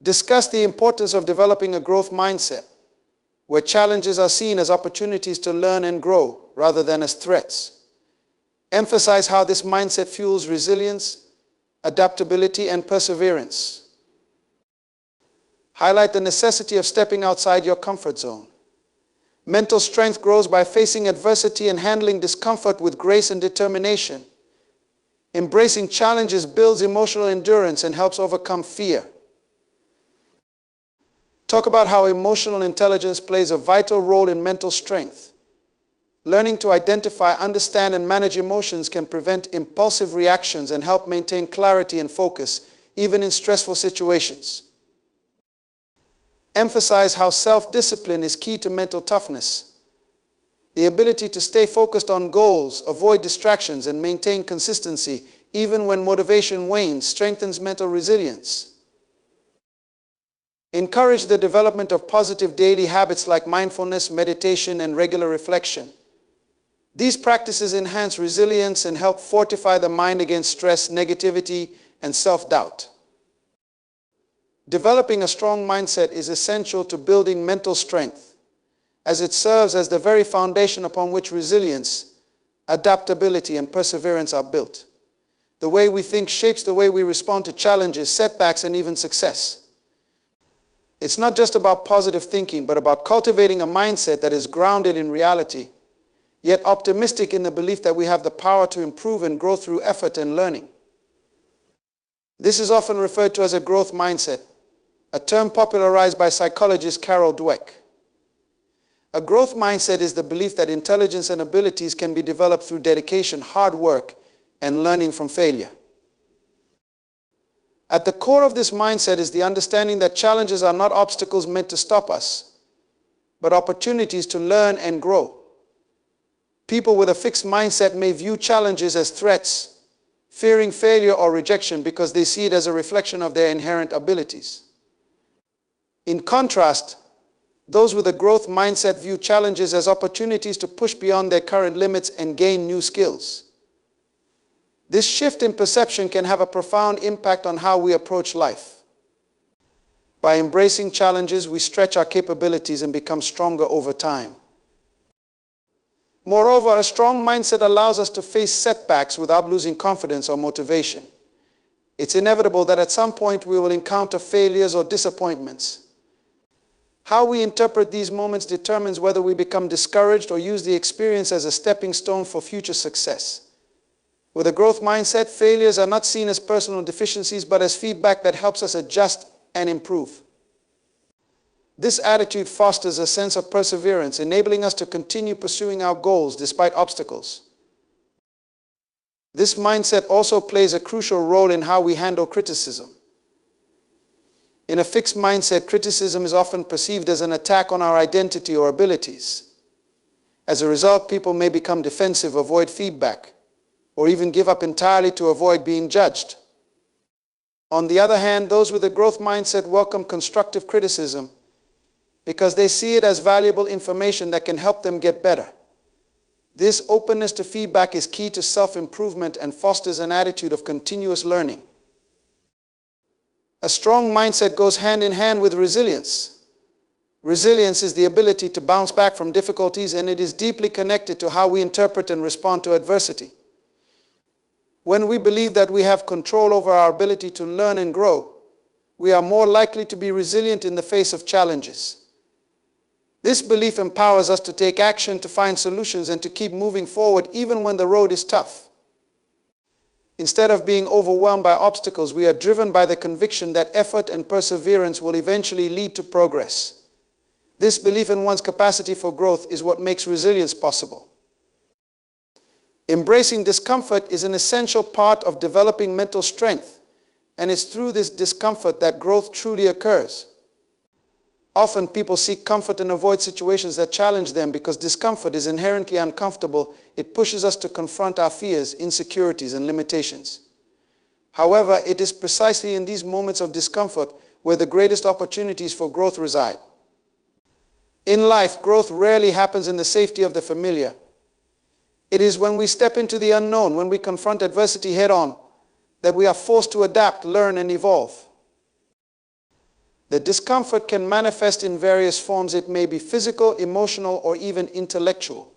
Discuss the importance of developing a growth mindset, where challenges are seen as opportunities to learn and grow rather than as threats. Emphasize how this mindset fuels resilience, adaptability, and perseverance. Highlight the necessity of stepping outside your comfort zone. Mental strength grows by facing adversity and handling discomfort with grace and determination. Embracing challenges builds emotional endurance and helps overcome fear. Talk about how emotional intelligence plays a vital role in mental strength. Learning to identify, understand, and manage emotions can prevent impulsive reactions and help maintain clarity and focus, even in stressful situations. Emphasize how self-discipline is key to mental toughness. The ability to stay focused on goals, avoid distractions, and maintain consistency, even when motivation wanes, strengthens mental resilience. Encourage the development of positive daily habits like mindfulness, meditation, and regular reflection. These practices enhance resilience and help fortify the mind against stress, negativity, and self-doubt. Developing a strong mindset is essential to building mental strength, as it serves as the very foundation upon which resilience, adaptability, and perseverance are built. The way we think shapes the way we respond to challenges, setbacks, and even success. It's not just about positive thinking, but about cultivating a mindset that is grounded in reality, yet optimistic in the belief that we have the power to improve and grow through effort and learning. This is often referred to as a growth mindset, a term popularized by psychologist Carol Dweck. A growth mindset is the belief that intelligence and abilities can be developed through dedication, hard work, and learning from failure. At the core of this mindset is the understanding that challenges are not obstacles meant to stop us, but opportunities to learn and grow. People with a fixed mindset may view challenges as threats, fearing failure or rejection because they see it as a reflection of their inherent abilities. In contrast, those with a growth mindset view challenges as opportunities to push beyond their current limits and gain new skills. This shift in perception can have a profound impact on how we approach life. By embracing challenges, we stretch our capabilities and become stronger over time. Moreover, a strong mindset allows us to face setbacks without losing confidence or motivation. It's inevitable that at some point we will encounter failures or disappointments. How we interpret these moments determines whether we become discouraged or use the experience as a stepping stone for future success. With a growth mindset, failures are not seen as personal deficiencies, but as feedback that helps us adjust and improve. This attitude fosters a sense of perseverance, enabling us to continue pursuing our goals despite obstacles. This mindset also plays a crucial role in how we handle criticism. In a fixed mindset, criticism is often perceived as an attack on our identity or abilities. As a result, people may become defensive, avoid feedback, or even give up entirely to avoid being judged. On the other hand, those with a growth mindset welcome constructive criticism because they see it as valuable information that can help them get better. This openness to feedback is key to self-improvement and fosters an attitude of continuous learning. A strong mindset goes hand in hand with resilience. Resilience is the ability to bounce back from difficulties, and it is deeply connected to how we interpret and respond to adversity. When we believe that we have control over our ability to learn and grow, we are more likely to be resilient in the face of challenges. This belief empowers us to take action, to find solutions, and to keep moving forward even when the road is tough. Instead of being overwhelmed by obstacles, we are driven by the conviction that effort and perseverance will eventually lead to progress. This belief in one's capacity for growth is what makes resilience possible. Embracing discomfort is an essential part of developing mental strength, and it's through this discomfort that growth truly occurs. Often people seek comfort and avoid situations that challenge them because discomfort is inherently uncomfortable. It pushes us to confront our fears, insecurities, and limitations. However, it is precisely in these moments of discomfort where the greatest opportunities for growth reside. In life, growth rarely happens in the safety of the familiar. It is when we step into the unknown, when we confront adversity head-on, that we are forced to adapt, learn, and evolve. The discomfort can manifest in various forms. It may be physical, emotional, or even intellectual.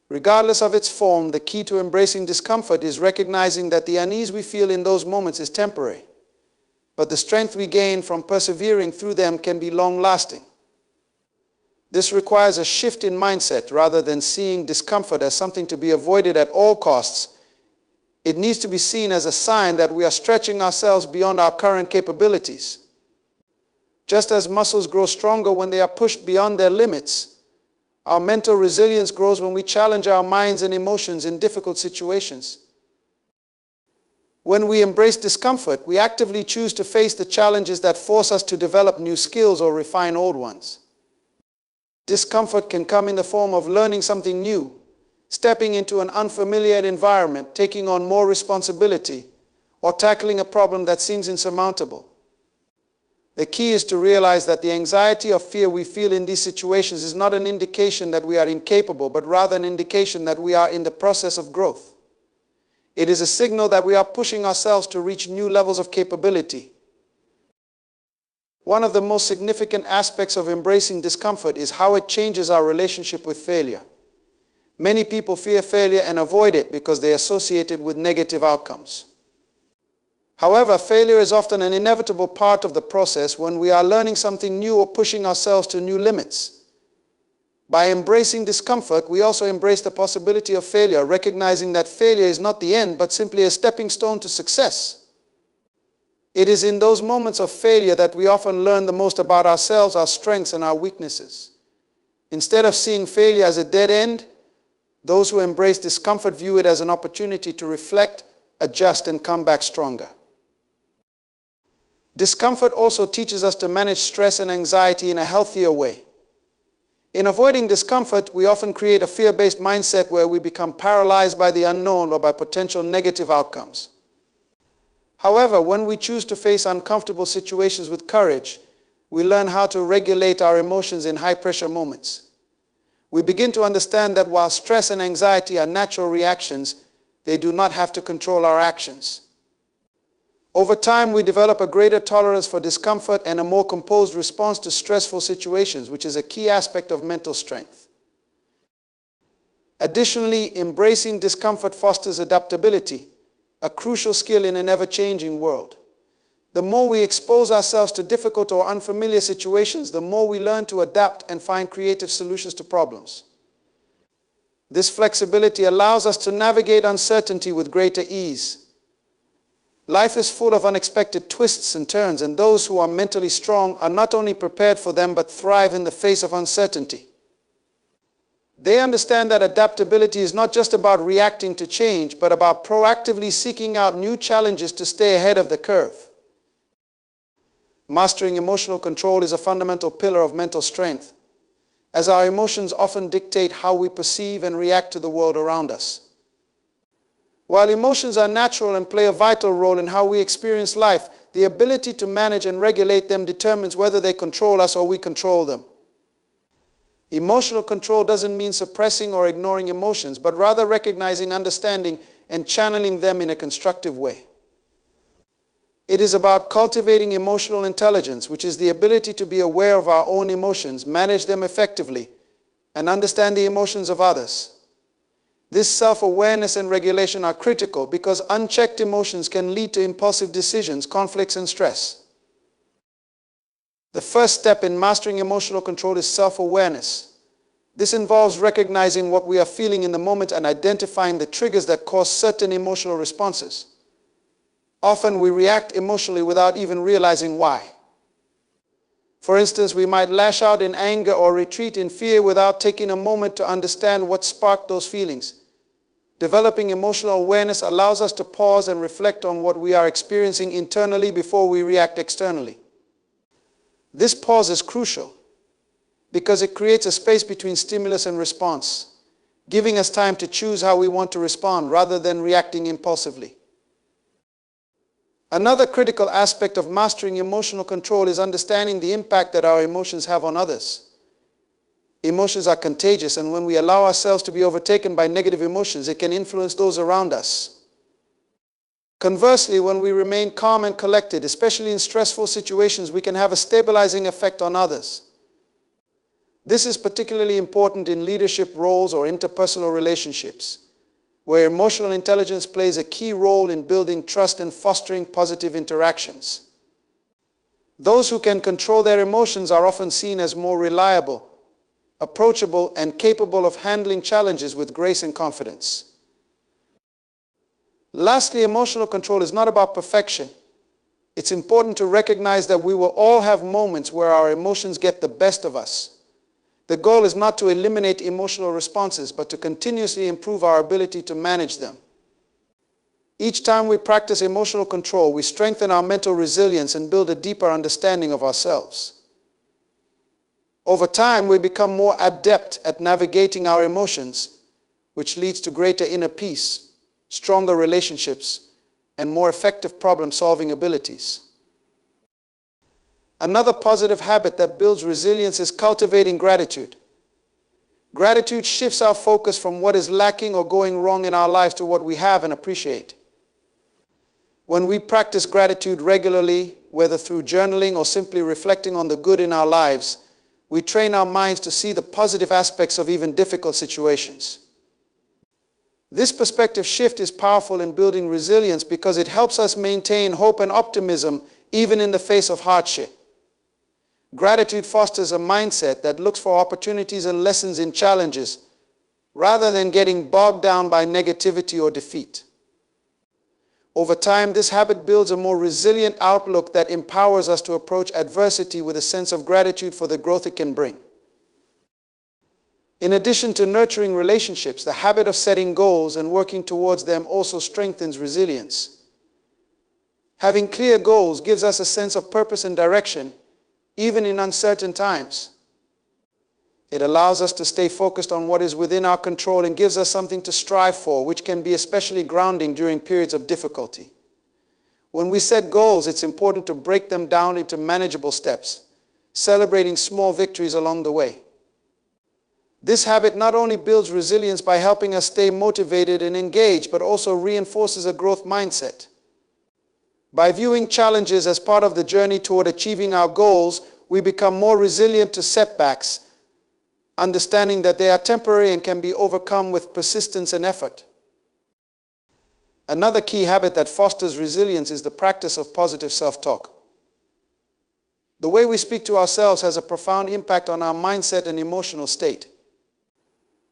Regardless of its form, the key to embracing discomfort is recognizing that the unease we feel in those moments is temporary, but the strength we gain from persevering through them can be long-lasting. This requires a shift in mindset. Rather than seeing discomfort as something to be avoided at all costs, it needs to be seen as a sign that we are stretching ourselves beyond our current capabilities. Just as muscles grow stronger when they are pushed beyond their limits, our mental resilience grows when we challenge our minds and emotions in difficult situations. When we embrace discomfort, we actively choose to face the challenges that force us to develop new skills or refine old ones. Discomfort can come in the form of learning something new, stepping into an unfamiliar environment, taking on more responsibility, or tackling a problem that seems insurmountable. The key is to realize that the anxiety or fear we feel in these situations is not an indication that we are incapable, but rather an indication that we are in the process of growth. It is a signal that we are pushing ourselves to reach new levels of capability. One of the most significant aspects of embracing discomfort is how it changes our relationship with failure. Many people fear failure and avoid it because they associate it with negative outcomes. However, failure is often an inevitable part of the process when we are learning something new or pushing ourselves to new limits. By embracing discomfort, we also embrace the possibility of failure, recognizing that failure is not the end, but simply a stepping stone to success. It is in those moments of failure that we often learn the most about ourselves, our strengths, and our weaknesses. Instead of seeing failure as a dead end, those who embrace discomfort view it as an opportunity to reflect, adjust, and come back stronger. Discomfort also teaches us to manage stress and anxiety in a healthier way. In avoiding discomfort, we often create a fear-based mindset where we become paralyzed by the unknown or by potential negative outcomes. However, when we choose to face uncomfortable situations with courage, we learn how to regulate our emotions in high-pressure moments. We begin to understand that while stress and anxiety are natural reactions, they do not have to control our actions. Over time, we develop a greater tolerance for discomfort and a more composed response to stressful situations, which is a key aspect of mental strength. Additionally, embracing discomfort fosters adaptability, a crucial skill in an ever-changing world. The more we expose ourselves to difficult or unfamiliar situations, the more we learn to adapt and find creative solutions to problems. This flexibility allows us to navigate uncertainty with greater ease. Life is full of unexpected twists and turns, and those who are mentally strong are not only prepared for them, but thrive in the face of uncertainty. They understand that adaptability is not just about reacting to change, but about proactively seeking out new challenges to stay ahead of the curve. Mastering emotional control is a fundamental pillar of mental strength, as our emotions often dictate how we perceive and react to the world around us. While emotions are natural and play a vital role in how we experience life, the ability to manage and regulate them determines whether they control us or we control them. Emotional control doesn't mean suppressing or ignoring emotions, but rather recognizing, understanding, and channeling them in a constructive way. It is about cultivating emotional intelligence, which is the ability to be aware of our own emotions, manage them effectively, and understand the emotions of others. This self-awareness and regulation are critical because unchecked emotions can lead to impulsive decisions, conflicts, and stress. The first step in mastering emotional control is self-awareness. This involves recognizing what we are feeling in the moment and identifying the triggers that cause certain emotional responses. Often we react emotionally without even realizing why. For instance, we might lash out in anger or retreat in fear without taking a moment to understand what sparked those feelings. Developing emotional awareness allows us to pause and reflect on what we are experiencing internally before we react externally. This pause is crucial because it creates a space between stimulus and response, giving us time to choose how we want to respond rather than reacting impulsively. Another critical aspect of mastering emotional control is understanding the impact that our emotions have on others. Emotions are contagious, and when we allow ourselves to be overtaken by negative emotions, it can influence those around us. Conversely, when we remain calm and collected, especially in stressful situations, we can have a stabilizing effect on others. This is particularly important in leadership roles or interpersonal relationships, where emotional intelligence plays a key role in building trust and fostering positive interactions. Those who can control their emotions are often seen as more reliable, approachable, and capable of handling challenges with grace and confidence. Lastly, emotional control is not about perfection. It's important to recognize that we will all have moments where our emotions get the best of us. The goal is not to eliminate emotional responses, but to continuously improve our ability to manage them. Each time we practice emotional control, we strengthen our mental resilience and build a deeper understanding of ourselves. Over time, we become more adept at navigating our emotions, which leads to greater inner peace, stronger relationships, and more effective problem-solving abilities. Another positive habit that builds resilience is cultivating gratitude. Gratitude shifts our focus from what is lacking or going wrong in our lives to what we have and appreciate. When we practice gratitude regularly, whether through journaling or simply reflecting on the good in our lives, we train our minds to see the positive aspects of even difficult situations. This perspective shift is powerful in building resilience because it helps us maintain hope and optimism even in the face of hardship. Gratitude fosters a mindset that looks for opportunities and lessons in challenges, rather than getting bogged down by negativity or defeat. Over time, this habit builds a more resilient outlook that empowers us to approach adversity with a sense of gratitude for the growth it can bring. In addition to nurturing relationships, the habit of setting goals and working towards them also strengthens resilience. Having clear goals gives us a sense of purpose and direction, even in uncertain times. It allows us to stay focused on what is within our control and gives us something to strive for, which can be especially grounding during periods of difficulty. When we set goals, it's important to break them down into manageable steps, celebrating small victories along the way. This habit not only builds resilience by helping us stay motivated and engaged, but also reinforces a growth mindset. By viewing challenges as part of the journey toward achieving our goals, we become more resilient to setbacks, understanding that they are temporary and can be overcome with persistence and effort. Another key habit that fosters resilience is the practice of positive self-talk. The way we speak to ourselves has a profound impact on our mindset and emotional state.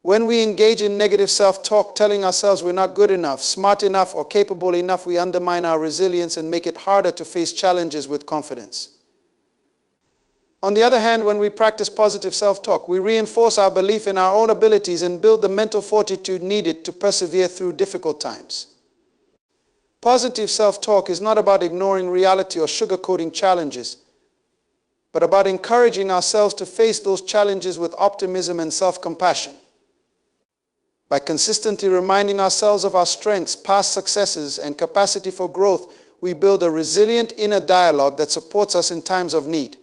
When we engage in negative self-talk, telling ourselves we're not good enough, smart enough, or capable enough, we undermine our resilience and make it harder to face challenges with confidence. On the other hand, when we practice positive self-talk, we reinforce our belief in our own abilities and build the mental fortitude needed to persevere through difficult times. Positive self-talk is not about ignoring reality or sugarcoating challenges, but about encouraging ourselves to face those challenges with optimism and self-compassion. By consistently reminding ourselves of our strengths, past successes, and capacity for growth, we build a resilient inner dialogue that supports us in times of need.